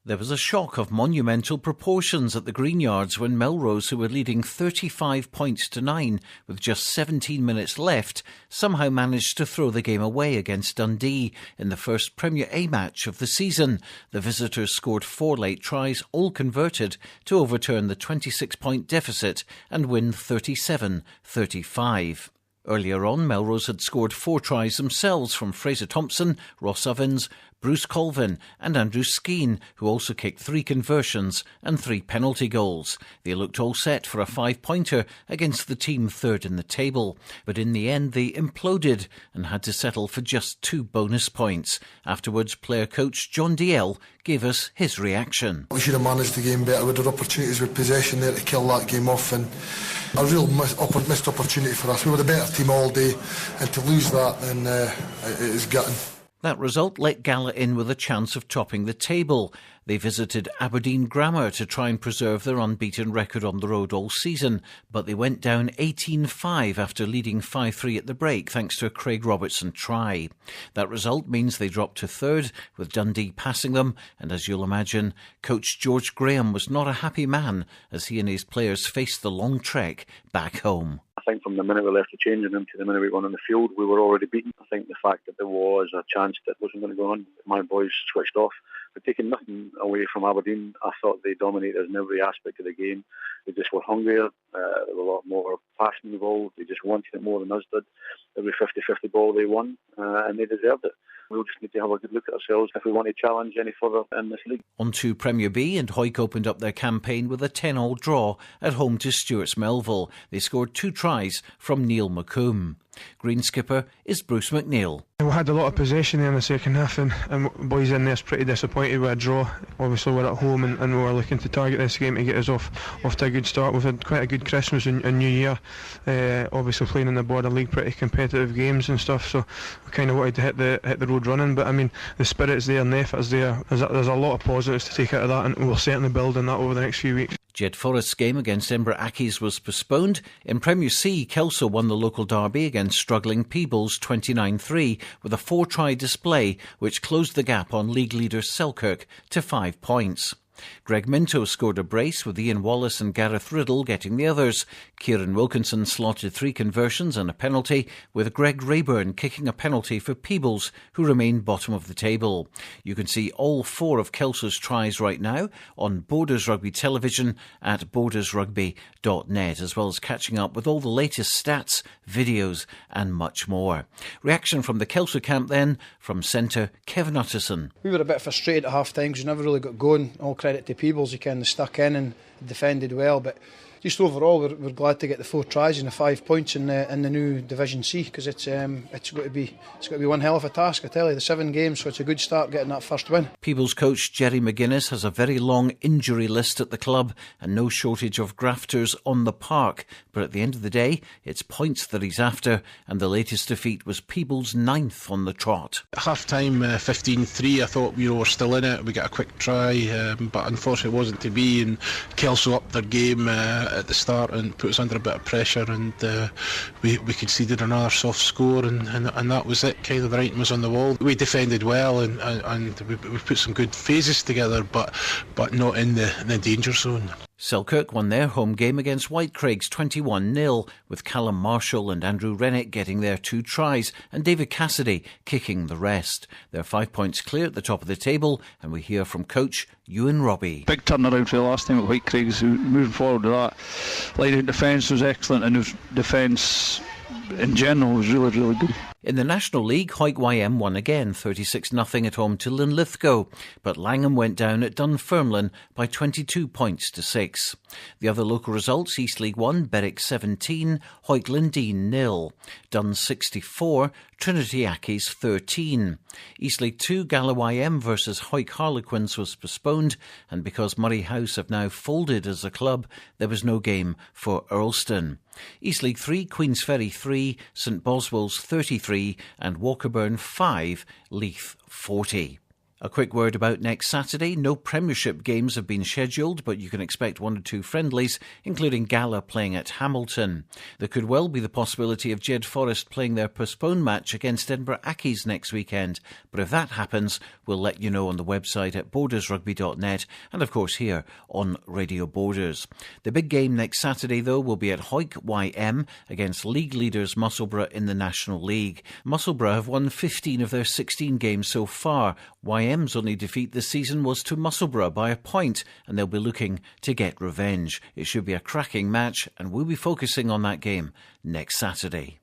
There was a shock of monumental proportions at the Greenyards when Melrose, who were leading 35 points to 9 with just 17 minutes left, somehow managed to throw the game away against Dundee in the first Premier A match of the season. The visitors scored 4 late tries, all converted, to overturn the 26-point deficit and win 37-35. Earlier on, Melrose had scored 4 tries themselves from Fraser Thompson, Ross Ovens, Bruce Colvin and Andrew Skeen, who also kicked 3 conversions and 3 penalty goals. They looked all set for a 5-pointer against the team third in the table, but in the end they imploded and had to settle for just 2 bonus points. Afterwards, player-coach John DL gave us his reaction. We should have managed the game better. We had opportunities with possession there to kill that game off, and a real missed opportunity for us. We were the better team all day, and to lose that, then it is gutting. That result let Gala in with a chance of topping the table. They visited Aberdeen Grammar to try and preserve their unbeaten record on the road all season, but they went down 18-5 after leading 5-3 at the break thanks to a Craig Robertson try. That result means they dropped to third, with Dundee passing them, and as you'll imagine, coach George Graham was not a happy man as he and his players faced the long trek back home. I think from the minute we left the changing room to the minute we went on the field, we were already beaten. I think the fact that there was a chance that wasn't going to go on, my boys switched off. But taking nothing away from Aberdeen, I thought they dominated us in every aspect of the game. They just were hungrier, there were a lot more passion involved, they just wanted it more than us did. Every 50-50 ball they won, and they deserved it. We'll just need to have a good look at ourselves if we want to challenge any further in this league. On to Premier B, and Hawick opened up their campaign with a 10-all draw at home to Stuart's Melville. They scored 2 tries from Neil McComb. Green skipper is Bruce McNeil. We had a lot of possession there in the second half, and boys in there's pretty disappointed with a draw. Obviously we're at home and we were looking to target this game to get us off to a good start. We've had quite a good Christmas and New Year, obviously playing in the Border League, pretty competitive games and stuff, so we kind of wanted to hit the road running. But I mean, the spirit's there and the effort's there. There's a lot of positives to take out of that, and we'll certainly build on that over the next few weeks. Jed Forrest's game against Edinburgh Accies was postponed. In Premier C, Kelso won the local derby against struggling Peebles 29-3 with a 4-try display which closed the gap on league leader Selkirk to 5 points. Greg Minto scored a brace with Ian Wallace and Gareth Riddle getting the others. Kieran Wilkinson slotted 3 conversions and a penalty, with Greg Rayburn kicking a penalty for Peebles, who remain bottom of the table. You can see all 4 of Kelso's tries right now on Borders Rugby television at bordersrugby.net, as well as catching up with all the latest stats, videos and much more. Reaction from the Kelso camp then, from centre Kevin Utterson. We were a bit frustrated at half-time because we never really got going. All credit to Peebles, he kind of stuck in and defended well, but just overall we're glad to get the 4 tries and the 5 points in the new Division C, because it's got to be one hell of a task, I tell you. The 7 games, so it's a good start getting that first win. Peebles coach Jerry McGuinness has a very long injury list at the club and no shortage of grafters on the park, but at the end of the day it's points that he's after, and the latest defeat was Peebles' 9th on the trot. Half time 15-3, I thought we were still in it. We got a quick try, but unfortunately it wasn't to be, and Kelso upped their game at the start and put us under a bit of pressure, and we conceded another soft score, and that was it. Kind of the writing was on the wall. We defended well and we put some good phases together, but not in the danger zone. Selkirk won their home game against Whitecraigs 21-0, with Callum Marshall and Andrew Rennick getting their 2 tries and David Cassidy kicking the rest. They're 5 points clear at the top of the table, and we hear from coach Ewan Robbie. Big turnaround for the last time at Whitecraigs. Moving forward to that, line-out defence was excellent, and the defence in general was really, really good. In the National League, Hawick YM won again 36-0 at home to Linlithgow, but Langham went down at Dunfermline by 22 points to 6. The other local results: East League 1, Berwick 17, Hawick Lindeen 0, Dun 64, Trinity Accies 13. East League 2, Gala YM versus Hawick Harlequins was postponed, and because Murray House have now folded as a club, there was no game for Earlston. East League 3, Queensferry 3, St Boswell's 33 and Walkerburn 5, Leith 40. A quick word about next Saturday. No Premiership games have been scheduled, but you can expect 1 or 2 friendlies, including Gala playing at Hamilton. There could well be the possibility of Jed Forest playing their postponed match against Edinburgh Accies next weekend. But if that happens, we'll let you know on the website at bordersrugby.net and of course here on Radio Borders. The big game next Saturday, though, will be at Hawick YM against league leaders Musselburgh in the National League. Musselburgh have won 15 of their 16 games so far. YM's only defeat this season was to Musselburgh by a point, and they'll be looking to get revenge. It should be a cracking match, and we'll be focusing on that game next Saturday.